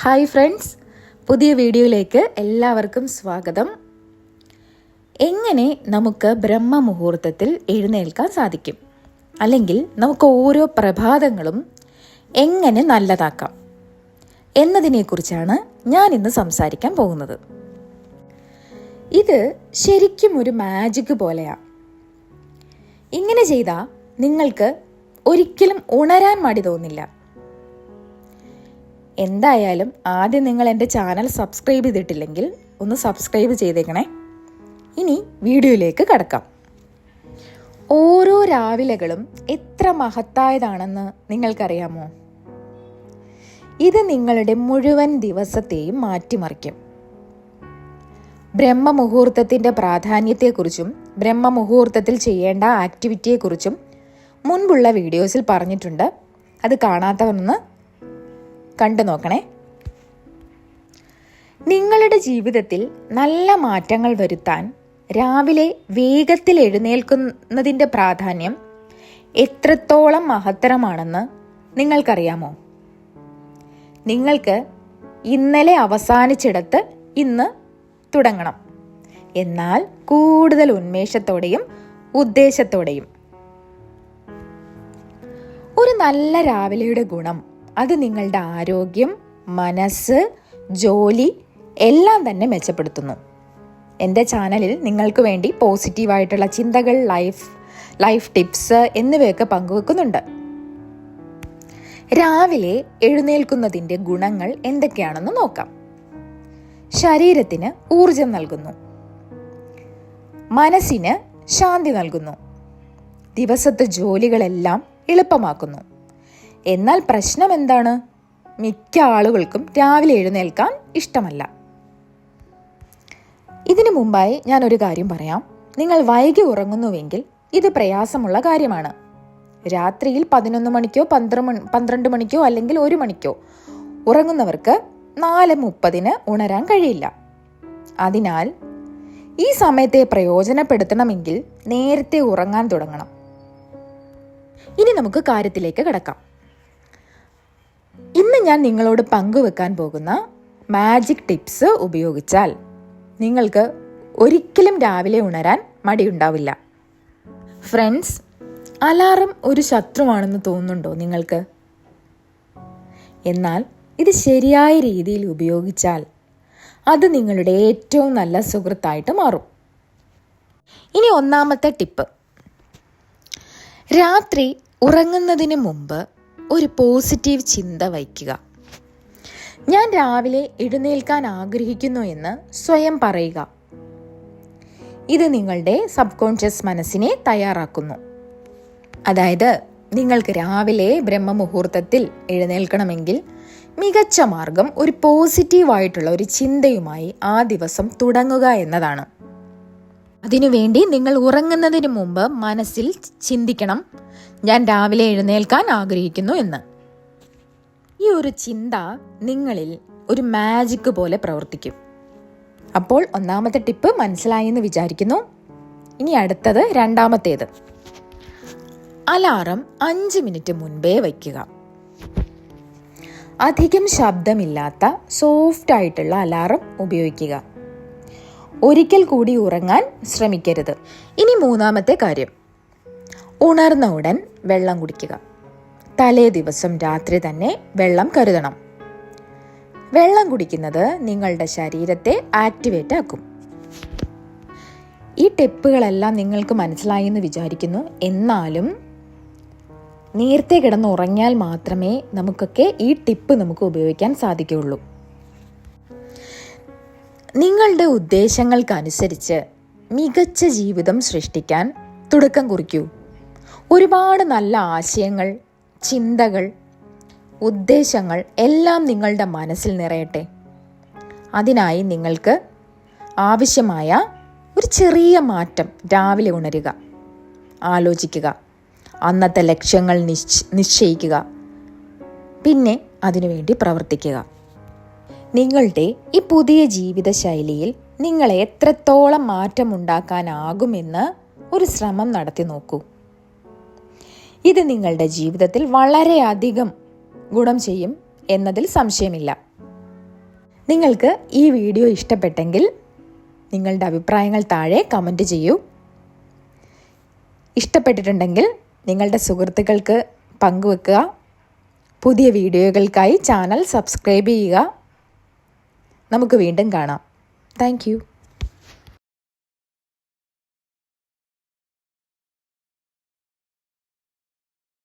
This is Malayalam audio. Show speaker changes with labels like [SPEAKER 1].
[SPEAKER 1] ഹായ് ഫ്രണ്ട്സ്, പുതിയ വീഡിയോയിലേക്ക് എല്ലാവർക്കും സ്വാഗതം. എങ്ങനെ നമുക്ക് ബ്രഹ്മമുഹൂർത്തത്തിൽ എഴുന്നേൽക്കാൻ സാധിക്കും, അല്ലെങ്കിൽ നമുക്ക് ഓരോ പ്രഭാതങ്ങളും എങ്ങനെ നല്ലതാക്കാം എന്നതിനെക്കുറിച്ചാണ് ഞാൻ ഇന്ന് സംസാരിക്കാൻ പോകുന്നത്. ഇത് ശരിക്കും ഒരു മാജിക് പോലെയാണ്. ഇങ്ങനെ ചെയ്താൽ നിങ്ങൾക്ക് ഒരിക്കലും ഉണരാൻ മടി തോന്നില്ല. എന്തായാലും ആദ്യം നിങ്ങൾ എൻ്റെ ചാനൽ സബ്സ്ക്രൈബ് ചെയ്തിട്ടില്ലെങ്കിൽ ഒന്ന് സബ്സ്ക്രൈബ് ചെയ്തേക്കണേ. ഇനി വീഡിയോയിലേക്ക് കടക്കാം. ഓരോ രാവിലെകളും എത്ര മഹത്തായതാണെന്ന് നിങ്ങൾക്കറിയാമോ? ഇത് നിങ്ങളുടെ മുഴുവൻ ദിവസത്തെയും മാറ്റിമറിക്കും. ബ്രഹ്മമുഹൂർത്തത്തിൻ്റെ പ്രാധാന്യത്തെക്കുറിച്ചും ബ്രഹ്മമുഹൂർത്തത്തിൽ ചെയ്യേണ്ട ആക്ടിവിറ്റിയെക്കുറിച്ചും മുൻപുള്ള വീഡിയോസിൽ പറഞ്ഞിട്ടുണ്ട്. അത് കാണാത്തവരൊന്ന് കണ്ടു നോക്കണേ. നിങ്ങളുടെ ജീവിതത്തിൽ നല്ല മാറ്റങ്ങൾ വരുത്താൻ രാവിലെ വേഗത്തിൽ എഴുന്നേൽക്കുന്നതിൻ്റെ പ്രാധാന്യം എത്രത്തോളം മഹത്തരമാണെന്ന് നിങ്ങൾക്കറിയാമോ? നിങ്ങൾക്ക് ഇന്നലെ അവസാനിച്ചിടത്ത് ഇന്ന് തുടങ്ങണം, എന്നാൽ കൂടുതൽ ഉന്മേഷത്തോടെയും ഉദ്ദേശത്തോടെയും. ഒരു നല്ല രാവിലെയുടെ ഗുണം അത് നിങ്ങളുടെ ആരോഗ്യം, മനസ്സ്, ജോലി എല്ലാം തന്നെ മെച്ചപ്പെടുത്തുന്നു. എൻ്റെ ചാനലിൽ നിങ്ങൾക്ക് വേണ്ടി പോസിറ്റീവായിട്ടുള്ള ചിന്തകൾ, ലൈഫ് ടിപ്സ് എന്നിവയൊക്കെ പങ്കുവെക്കുന്നുണ്ട്. രാവിലെ എഴുന്നേൽക്കുന്നതിൻ്റെ ഗുണങ്ങൾ എന്തൊക്കെയാണെന്ന് നോക്കാം. ശരീരത്തിന് ഊർജം നൽകുന്നു, മനസ്സിന് ശാന്തി നൽകുന്നു, ദിവസത്തെ ജോലികളെല്ലാം എളുപ്പമാക്കുന്നു. എന്നാൽ പ്രശ്നം എന്താണ്? മിക്ക ആളുകൾക്കും രാവിലെ എഴുന്നേൽക്കാൻ ഇഷ്ടമല്ല. ഇതിനു മുമ്പായി ഞാനൊരു കാര്യം പറയാം. നിങ്ങൾ വൈകി ഉറങ്ങുന്നുവെങ്കിൽ ഇത് പ്രയാസമുള്ള കാര്യമാണ്. രാത്രിയിൽ 11 മണിക്കോ 12 മണിക്കോ അല്ലെങ്കിൽ 1 മണിക്കോ ഉറങ്ങുന്നവർക്ക് 4:30 ഉണരാൻ കഴിയില്ല. അതിനാൽ ഈ സമയത്തെ പ്രയോജനപ്പെടുത്തണമെങ്കിൽ നേരത്തെ ഉറങ്ങാൻ തുടങ്ങണം. ഇനി നമുക്ക് കാര്യത്തിലേക്ക് കടക്കാം. ഇന്ന് ഞാൻ നിങ്ങളോട് പങ്കുവെക്കാൻ പോകുന്ന മാജിക് ടിപ്സ് ഉപയോഗിച്ചാൽ നിങ്ങൾക്ക് ഒരിക്കലും രാവിലെ ഉണരാൻ മടിയുണ്ടാവില്ല. ഫ്രണ്ട്സ്, അലാറം ഒരു ശത്രുവാണെന്ന് തോന്നുന്നുണ്ടോ നിങ്ങൾക്ക്? എന്നാൽ ഇത് ശരിയായ രീതിയിൽ ഉപയോഗിച്ചാൽ അത് നിങ്ങളുടെ ഏറ്റവും നല്ല സുഹൃത്തായിട്ട് മാറും. ഇനി ഒന്നാമത്തെ ടിപ്പ്. രാത്രി ഉറങ്ങുന്നതിന് മുമ്പ് ഒരു പോസിറ്റീവ് ചിന്ത വയ്ക്കുക. ഞാൻ രാവിലെ എഴുന്നേൽക്കാൻ ആഗ്രഹിക്കുന്നു എന്ന് സ്വയം പറയുക. ഇത് നിങ്ങളുടെ സബ് കോൺഷ്യസ് മനസ്സിനെ തയ്യാറാക്കുന്നു. അതായത് നിങ്ങൾക്ക് രാവിലെ ബ്രഹ്മമുഹൂർത്തത്തിൽ എഴുന്നേൽക്കണമെങ്കിൽ മികച്ച മാർഗം ഒരു പോസിറ്റീവായിട്ടുള്ള ഒരു ചിന്തയുമായി ആ ദിവസം തുടങ്ങുക എന്നതാണ്. അതിനുവേണ്ടി നിങ്ങൾ ഉറങ്ങുന്നതിന് മുമ്പ് മനസ്സിൽ ചിന്തിക്കണം, ഞാൻ രാവിലെ എഴുന്നേൽക്കാൻ ആഗ്രഹിക്കുന്നു എന്ന്. ഈ ഒരു ചിന്ത നിങ്ങളിൽ ഒരു മാജിക് പോലെ പ്രവർത്തിക്കും. അപ്പോൾ ഒന്നാമത്തെ ടിപ്പ് മനസ്സിലായി എന്ന് വിചാരിക്കുന്നു. ഇനി അടുത്തത്, രണ്ടാമത്തേത്. അലാറം 5 മിനിറ്റ് മുൻപേ വയ്ക്കുക. അധികം ശബ്ദമില്ലാത്ത സോഫ്റ്റ് ആയിട്ടുള്ള അലാറം ഉപയോഗിക്കുക. ഒരിക്കൽ കൂടി ഉറങ്ങാൻ ശ്രമിക്കരുത്. ഇനി മൂന്നാമത്തെ കാര്യം. ഉണർന്ന ഉടൻ വെള്ളം കുടിക്കുക. തലേ ദിവസം രാത്രി തന്നെ വെള്ളം കരുതണം. വെള്ളം കുടിക്കുന്നത് നിങ്ങളുടെ ശരീരത്തെ ആക്ടിവേറ്റ് ആക്കും. ഈ ടിപ്പുകളെല്ലാം നിങ്ങൾക്ക് മനസ്സിലായി എന്ന് വിചാരിക്കുന്നു. എന്നാലും നേരത്തെ കിടന്ന് ഉറങ്ങിയാൽ മാത്രമേ നമുക്കൊക്കെ ഈ ടിപ്പ് നമുക്ക് ഉപയോഗിക്കാൻ സാധിക്കുകയുള്ളൂ. നിങ്ങളുടെ ഉദ്ദേശങ്ങൾക്കനുസരിച്ച് മികച്ച ജീവിതം സൃഷ്ടിക്കാൻ തുടക്കം കുറിക്കൂ. ഒരുപാട് നല്ല ആശയങ്ങൾ, ചിന്തകൾ, ഉദ്ദേശങ്ങൾ എല്ലാം നിങ്ങളുടെ മനസ്സിൽ നിറയട്ടെ. അതിനായി നിങ്ങൾക്ക് ആവശ്യമായ ഒരു ചെറിയ മാറ്റം രാവിലെ ഉണരുക, ആലോചിക്കുക, അന്നത്തെ ലക്ഷ്യങ്ങൾ നിശ്ചയിക്കുക, പിന്നെ അതിനുവേണ്ടി പ്രവർത്തിക്കുക. നിങ്ങളുടെ ഈ പുതിയ ജീവിത ശൈലിയിൽ നിങ്ങളെ എത്രത്തോളം മാറ്റമുണ്ടാക്കാനാകുമെന്ന് ഒരു ശ്രമം നടത്തി നോക്കൂ. ഇത് നിങ്ങളുടെ ജീവിതത്തിൽ വളരെയധികം ഗുണം ചെയ്യും എന്നതിൽ സംശയമില്ല. നിങ്ങൾക്ക് ഈ വീഡിയോ ഇഷ്ടപ്പെട്ടെങ്കിൽ നിങ്ങളുടെ അഭിപ്രായങ്ങൾ താഴെ കമൻറ്റ് ചെയ്യൂ. ഇഷ്ടപ്പെട്ടിട്ടുണ്ടെങ്കിൽ നിങ്ങളുടെ സുഹൃത്തുക്കൾക്ക് പങ്കുവെക്കുക. പുതിയ വീഡിയോകൾക്കായി ചാനൽ സബ്സ്ക്രൈബ് ചെയ്യുക. നമുക്ക് വീണ്ടും കാണാം. താങ്ക്